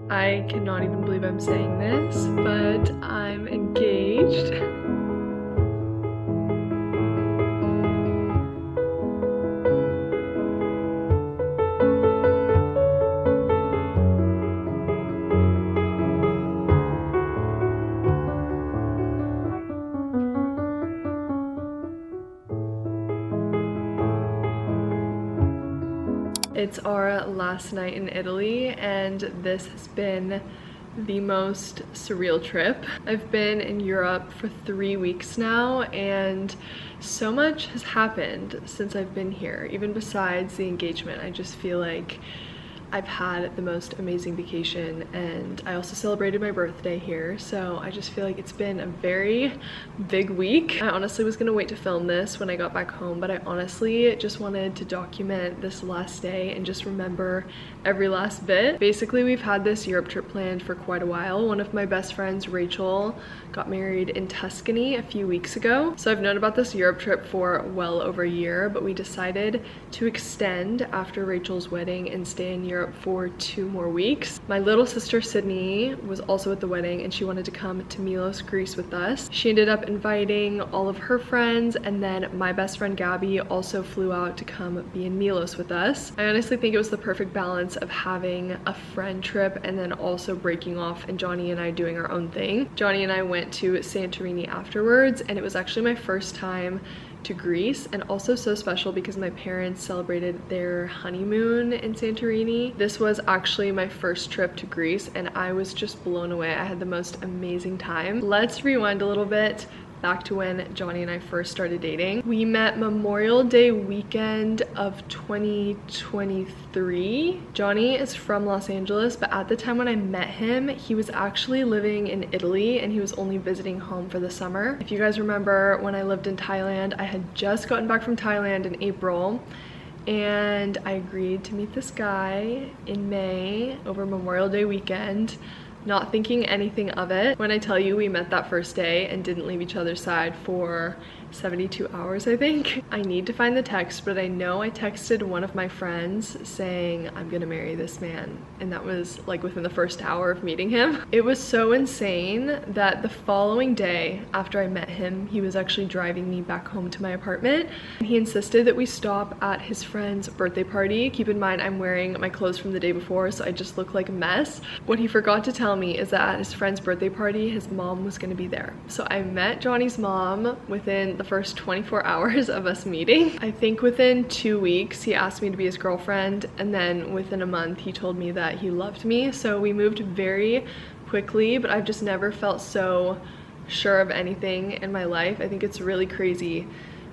I cannot even believe I'm saying this, but I'm engaged. It's our last night in Italy, and this has been the most surreal trip. I've been in Europe for 3 weeks now, and so much has happened since I've been here. Even besides the engagement, I just feel like I've had the most amazing vacation, and I also celebrated my birthday here, so I just feel like it's been a very big week. I honestly was gonna wait to film this when I got back home, but I honestly just wanted to document this last day and just remember every last bit. Basically, we've had this Europe trip planned for quite a while. One of my best friends, Rachel, got married in Tuscany a few weeks ago, so I've known about this Europe trip for well over a year, but we decided to extend after Rachel's wedding and stay in Europe for 2 more weeks. My little sister Sydney was also at the wedding, and she wanted to come to Milos, Greece with us. She ended up inviting all of her friends, and then my best friend Gabby also flew out to come be in Milos with us. I honestly think it was the perfect balance of having a friend trip and then also breaking off and Johnny and I doing our own thing. Johnny and I went to Santorini afterwards, and it was actually my first time to Greece, and also so special because my parents celebrated their honeymoon in Santorini. This was actually my first trip to Greece, and I was just blown away. I had the most amazing time. Let's rewind a little bit back to when Johnny and I first started dating. We met Memorial Day weekend of 2023. Johnny is from Los Angeles, but at the time when I met him, he was actually living in Italy, and he was only visiting home for the summer. If you guys remember, when I lived in Thailand, I had just gotten back from Thailand in April, and I agreed to meet this guy in May over Memorial Day weekend, not thinking anything of it. When I tell you we met that first day and didn't leave each other's side for 72 hours, I think. I need to find the text, but I know I texted one of my friends saying I'm gonna marry this man, and that was like within the first hour of meeting him. It was so insane that the following day after I met him, he was actually driving me back home to my apartment. He insisted that we stop at his friend's birthday party. Keep in mind, I'm wearing my clothes from the day before, so I just look like a mess. What he forgot to tell me is that at his friend's birthday party, his mom was gonna be there. So I met Johnny's mom within the first 24 hours of us meeting. I think within 2 weeks, he asked me to be his girlfriend, and then within a month, he told me that he loved me. So we moved very quickly, but I've just never felt so sure of anything in my life. I think it's really crazy.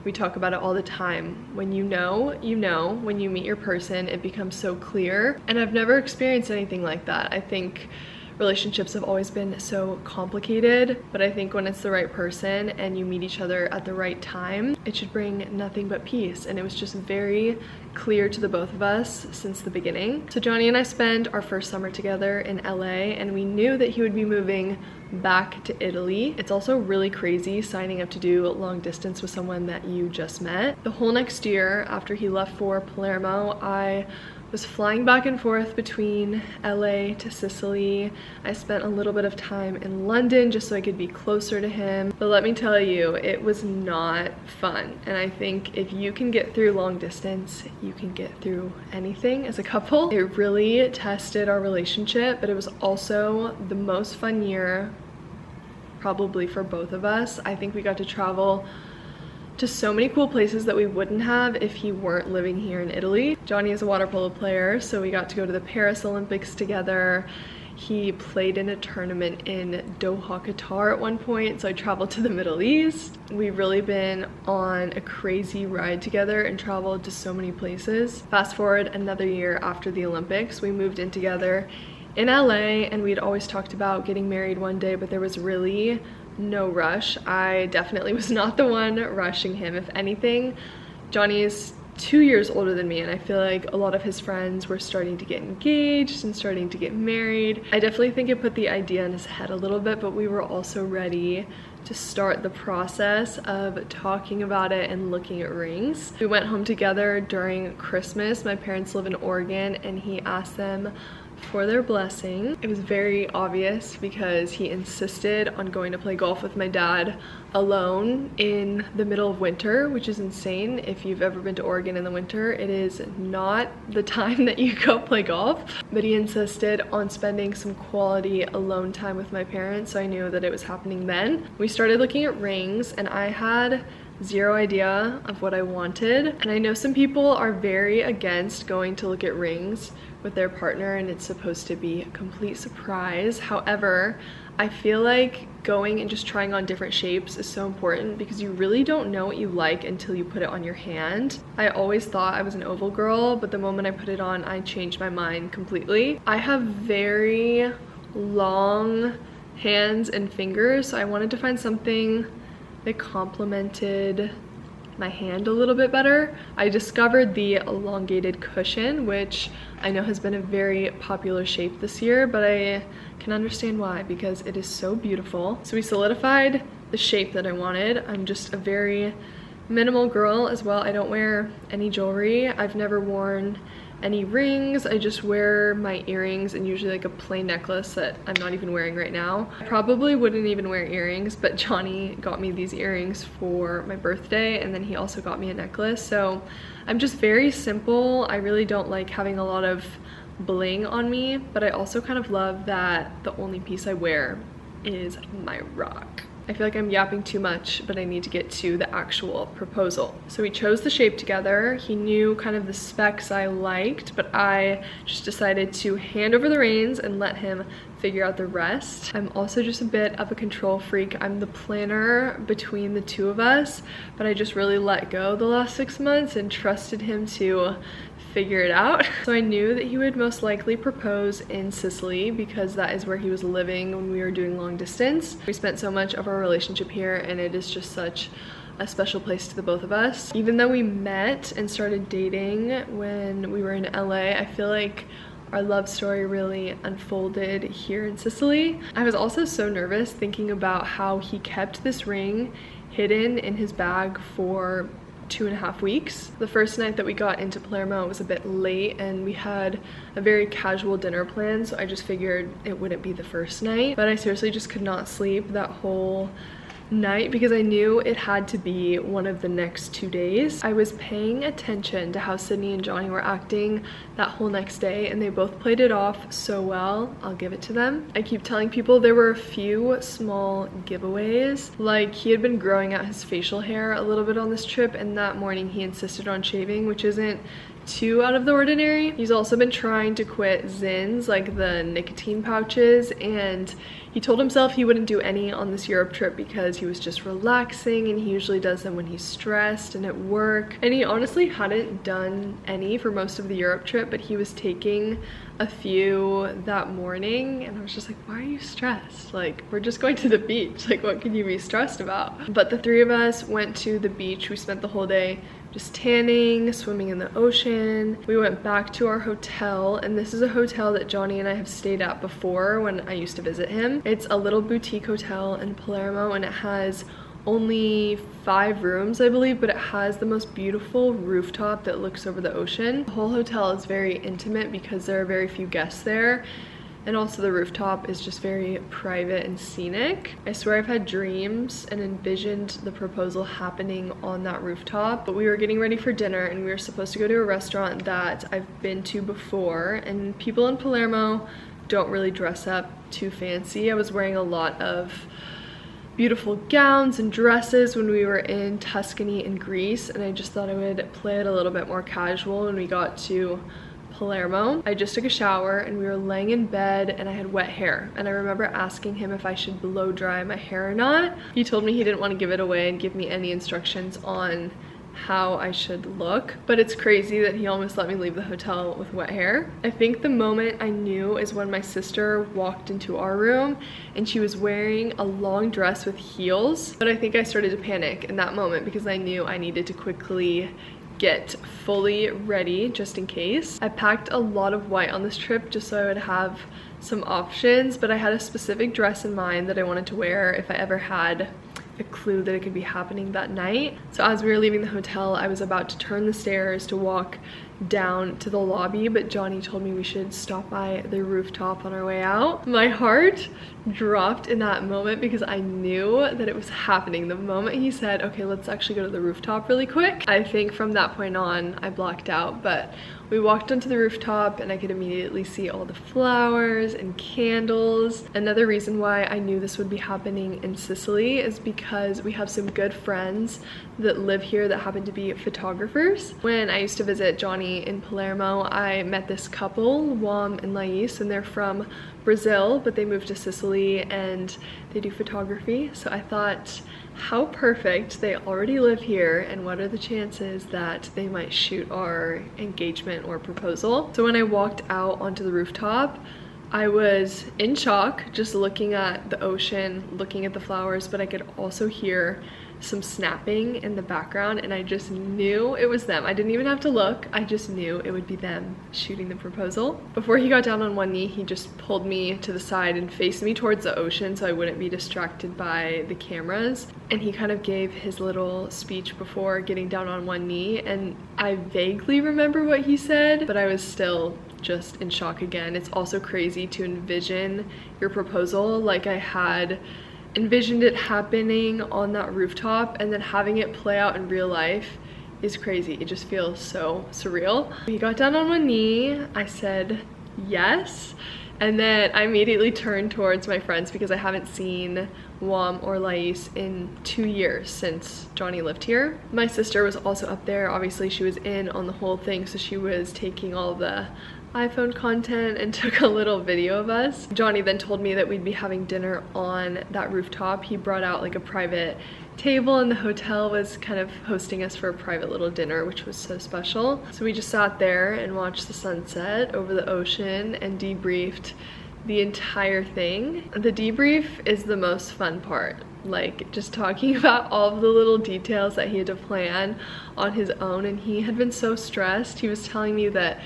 We talk about it all the time. When you know, you know. When you meet your person, it becomes so clear. And I've never experienced anything like that. I think relationships have always been so complicated, but I think when it's the right person and you meet each other at the right time, it should bring nothing but peace. And it was just very clear to the both of us since the beginning. So Johnny and I spent our first summer together in LA, and we knew that he would be moving back to Italy. It's also really crazy signing up to do long distance with someone that you just met. The whole next year after he left for Palermo, I was flying back and forth between LA to Sicily. I spent a little bit of time in London just so I could be closer to him. But let me tell you, it was not fun. And I think if you can get through long distance, you can get through anything as a couple. It really tested our relationship, but it was also the most fun year probably for both of us. I think we got to travel to so many cool places that we wouldn't have if he weren't living here in Italy. Johnny is a water polo player, so we got to go to the Paris Olympics together. He played in a tournament in Doha, Qatar at one point, so I traveled to the Middle East. We've really been on a crazy ride together and traveled to so many places. Fast forward another year after the Olympics, we moved in together in LA, and we'd always talked about getting married one day, but there was really no rush. I definitely was not the one rushing him. If anything, Johnny is 2 years older than me, and I feel like a lot of his friends were starting to get engaged and starting to get married. I definitely think it put the idea in his head a little bit, but we were also ready to start the process of talking about it and looking at rings. We went home together during Christmas. My parents live in Oregon, and he asked them for their blessing. It was very obvious because he insisted on going to play golf with my dad alone in the middle of winter, which is insane. If you've ever been to Oregon in the winter, it is not the time that you go play golf. But he insisted on spending some quality alone time with my parents, so I knew that it was happening then. We started looking at rings, and I had zero idea of what I wanted. And I know some people are very against going to look at rings with their partner and it's supposed to be a complete surprise. However, I feel like going and just trying on different shapes is so important because you really don't know what you like until you put it on your hand. I always thought I was an oval girl, but the moment I put it on, I changed my mind completely. I have very long hands and fingers, so I wanted to find something that complemented my hand a little bit better. I discovered the elongated cushion, which I know has been a very popular shape this year, but I can understand why because it is so beautiful. So we solidified the shape that I wanted. I'm just a very minimal girl as well. I don't wear any jewelry. I've never worn any rings. I just wear my earrings and usually like a plain necklace that I'm not even wearing right now. I probably wouldn't even wear earrings, but Johnny got me these earrings for my birthday and then he also got me a necklace. So I'm just very simple. I really don't like having a lot of bling on me, but I also kind of love that the only piece I wear is my rock. I feel like I'm yapping too much, but I need to get to the actual proposal. So we chose the shape together. He knew kind of the specs I liked, but I just decided to hand over the reins and let him figure out the rest. I'm also just a bit of a control freak. I'm the planner between the two of us, but I just really let go the last 6 months and trusted him to figure it out. So I knew that he would most likely propose in Sicily because that is where he was living when we were doing long distance. We spent so much of our relationship here and it is just such a special place to the both of us. Even though we met and started dating when we were in LA, I feel like our love story really unfolded here in Sicily. I was also so nervous thinking about how he kept this ring hidden in his bag for 2.5 weeks. The first night that we got into Palermo was a bit late and we had a very casual dinner plan, so I just figured it wouldn't be the first night. But I seriously just could not sleep that whole night because I knew it had to be one of the next 2 days. I was paying attention to how Sydney and Johnny were acting that whole next day and they both played it off so well. I'll give it to them. I keep telling people there were a few small giveaways, like he had been growing out his facial hair a little bit on this trip and that morning he insisted on shaving, which isn't too out of the ordinary. He's also been trying to quit Zins, like the nicotine pouches, and he told himself he wouldn't do any on this Europe trip because he was just relaxing and he usually does them when he's stressed and at work. And he honestly hadn't done any for most of the Europe trip, but he was taking a few that morning and I was just like, why are you stressed? Like, we're just going to the beach. Like, what can you be stressed about? But the three of us went to the beach. We spent the whole day just tanning, swimming in the ocean. We went back to our hotel, and this is a hotel that Johnny and I have stayed at before when I used to visit him. It's a little boutique hotel in Palermo and it has only 5 rooms, I believe, but it has the most beautiful rooftop that looks over the ocean. The whole hotel is very intimate because there are very few guests there. And also the rooftop is just very private and scenic. I swear I've had dreams and envisioned the proposal happening on that rooftop. But we were getting ready for dinner and we were supposed to go to a restaurant that I've been to before. And people in Palermo don't really dress up too fancy. I was wearing a lot of beautiful gowns and dresses when we were in Tuscany and Greece. And I just thought I would play it a little bit more casual when we got to Palermo. I just took a shower and we were laying in bed and I had wet hair, and I remember asking him if I should blow dry my hair or not. He told me he didn't want to give it away and give me any instructions on how I should look, but it's crazy that he almost let me leave the hotel with wet hair. I think the moment I knew is when my sister walked into our room and she was wearing a long dress with heels, but I think I started to panic in that moment because I knew I needed to quickly get fully ready just in case. I packed a lot of white on this trip just so I would have some options, but I had a specific dress in mind that I wanted to wear if I ever had a clue that it could be happening that night. So as we were leaving the hotel, I was about to turn the stairs to walk down to the lobby, but Johnny told me we should stop by the rooftop on our way out. My heart dropped in that moment because I knew that it was happening. The moment he said, okay, let's actually go to the rooftop really quick, I think from that point on I blocked out. But we walked onto the rooftop and I could immediately see all the flowers and candles. Another reason why I knew this would be happening in Sicily is because we have some good friends that live here that happen to be photographers. When I used to visit Johnny in Palermo, I met this couple, Juan and Lais, and they're from Brazil, but they moved to Sicily and they do photography. So I thought, how perfect, they already live here, and what are the chances that they might shoot our engagement or proposal? So when I walked out onto the rooftop, I was in shock just looking at the ocean, looking at the flowers, but I could also hear some snapping in the background, and I just knew it was them. I didn't even have to look, I just knew it would be them shooting the proposal. Before he got down on one knee, he just pulled me to the side and faced me towards the ocean so I wouldn't be distracted by the cameras. And he kind of gave his little speech before getting down on one knee, and I vaguely remember what he said, but I was still just in shock again. It's also crazy to envision your proposal like I had envisioned it happening on that rooftop, and then having it play out in real life is crazy. It just feels so surreal. He got down on one knee, I said yes, and then I immediately turned towards my friends because I haven't seen Juan or Lais in 2 years since Johnny lived here. My sister was also up there. Obviously she was in on the whole thing, so she was taking all the iPhone content and took a little video of us. Johnny then told me that we'd be having dinner on that rooftop. He brought out like a private table, and the hotel was kind of hosting us for a private little dinner, which was so special. So we just sat there and watched the sunset over the ocean and debriefed the entire thing. The debrief is the most fun part, like just talking about all of the little details that he had to plan on his own, and he had been so stressed. He was telling me that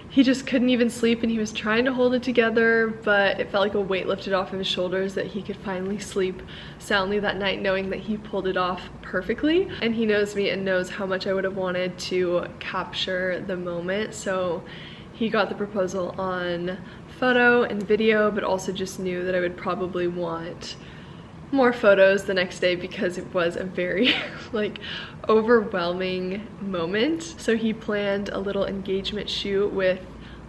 he just couldn't even sleep and he was trying to hold it together, but it felt like a weight lifted off of his shoulders that he could finally sleep soundly that night, knowing that he pulled it off perfectly. And he knows me and knows how much I would have wanted to capture the moment, so he got the proposal on photo and video, but also just knew that I would probably want more photos the next day because it was a very like overwhelming moment. So he planned a little engagement shoot with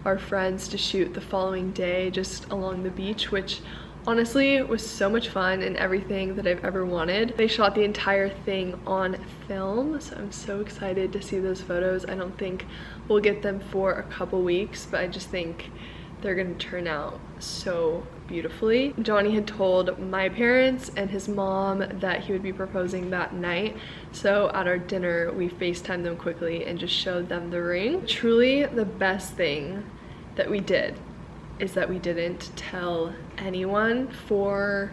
our friends to shoot the following day just along the beach, which honestly was so much fun and everything that I've ever wanted. They shot the entire thing on film, so I'm so excited to see those photos. I don't think we'll get them for a couple weeks, but I just think they're gonna turn out so beautifully. Johnny had told my parents and his mom that he would be proposing that night, so at our dinner we FaceTimed them quickly and just showed them the ring. Truly the best thing that we did is that we didn't tell anyone for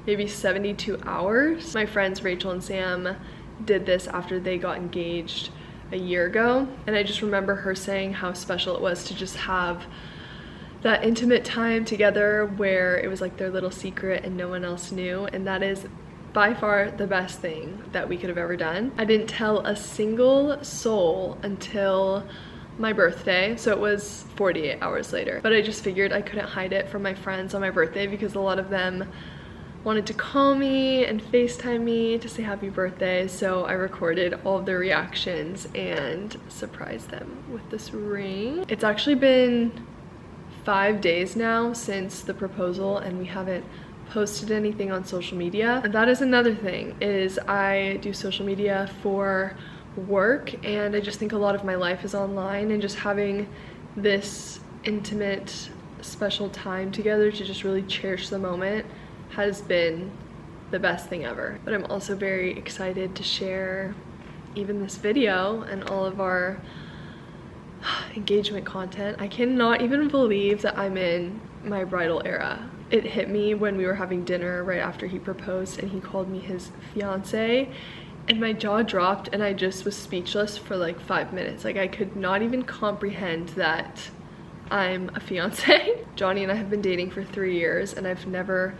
maybe 72 hours. My friends Rachel and Sam did this after they got engaged a year ago, and I just remember her saying how special it was to just have that intimate time together where it was like their little secret and no one else knew, and that is by far the best thing that we could have ever done. I didn't tell a single soul until my birthday, so it was 48 hours later, but I just figured I couldn't hide it from my friends on my birthday because a lot of them wanted to call me and FaceTime me to say happy birthday, so I recorded all of their reactions and surprised them with this ring. It's actually been 5 days now since the proposal and we haven't posted anything on social media. And that is another thing, is I do social media for work and I just think a lot of my life is online, and just having this intimate special time together to just really cherish the moment has been the best thing ever. But I'm also very excited to share even this video and all of our engagement content. I cannot even believe that I'm in my bridal era. It hit me when we were having dinner right after he proposed and he called me his fiancé, and my jaw dropped and I just was speechless for like 5 minutes. Like I could not even comprehend that I'm a fiancé. Johnny and I have been dating for 3 years and I've never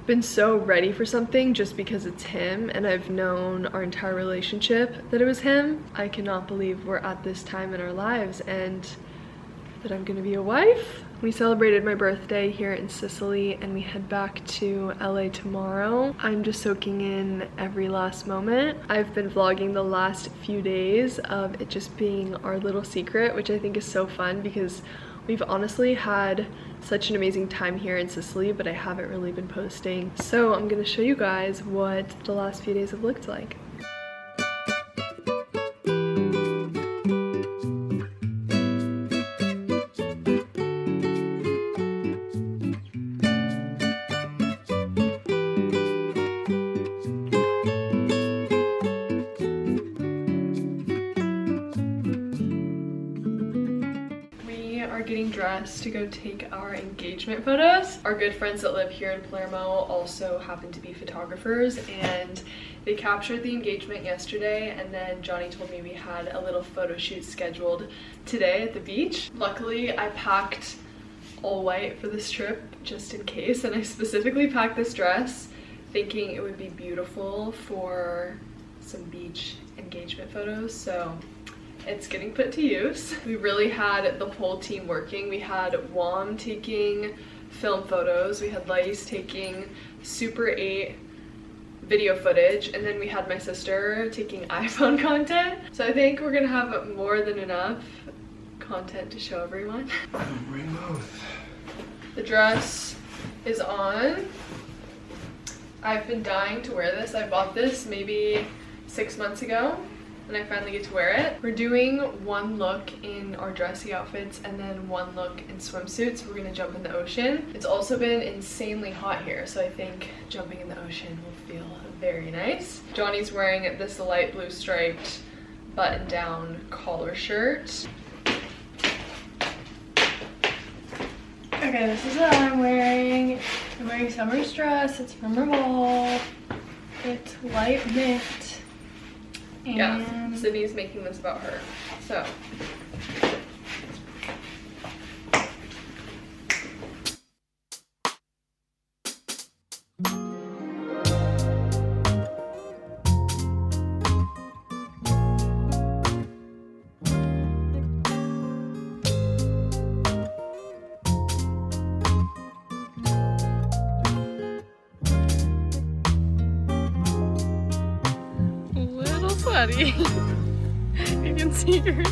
been so ready for something just because it's him, and I've known our entire relationship that it was him. I cannot believe we're at this time in our lives and that I'm gonna be a wife. We celebrated my birthday here in Sicily and we head back to LA tomorrow. I'm just soaking in every last moment. I've been vlogging the last few days of it just being our little secret, which I think is so fun because we've honestly had such an amazing time here in Sicily, but I haven't really been posting. So I'm gonna show you guys what the last few days have looked like. Getting dressed to go take our engagement photos. Our good friends that live here in Palermo also happen to be photographers, and they captured the engagement yesterday, and then Johnny told me we had a little photo shoot scheduled today at the beach. Luckily, I packed all white for this trip just in case, and I specifically packed this dress thinking it would be beautiful for some beach engagement photos, so it's getting put to use. We really had the whole team working. We had Wom taking film photos, we had Lais taking Super 8 video footage, and then we had my sister taking iPhone content. So I think we're gonna have more than enough content to show everyone. Bring both. The dress is on. I've been dying to wear this. I bought this maybe 6 months ago, and I finally get to wear it. We're doing one look in our dressy outfits and then one look in swimsuits. We're gonna jump in the ocean. It's also been insanely hot here, so I think jumping in the ocean will feel very nice. Johnny's wearing this light blue striped button-down collar shirt. Okay, this is what I'm wearing. I'm wearing Summer's dress. It's from Revolve. It's light mint. Yeah, Sydney's making this about her, so. Sweaty. You can see yours.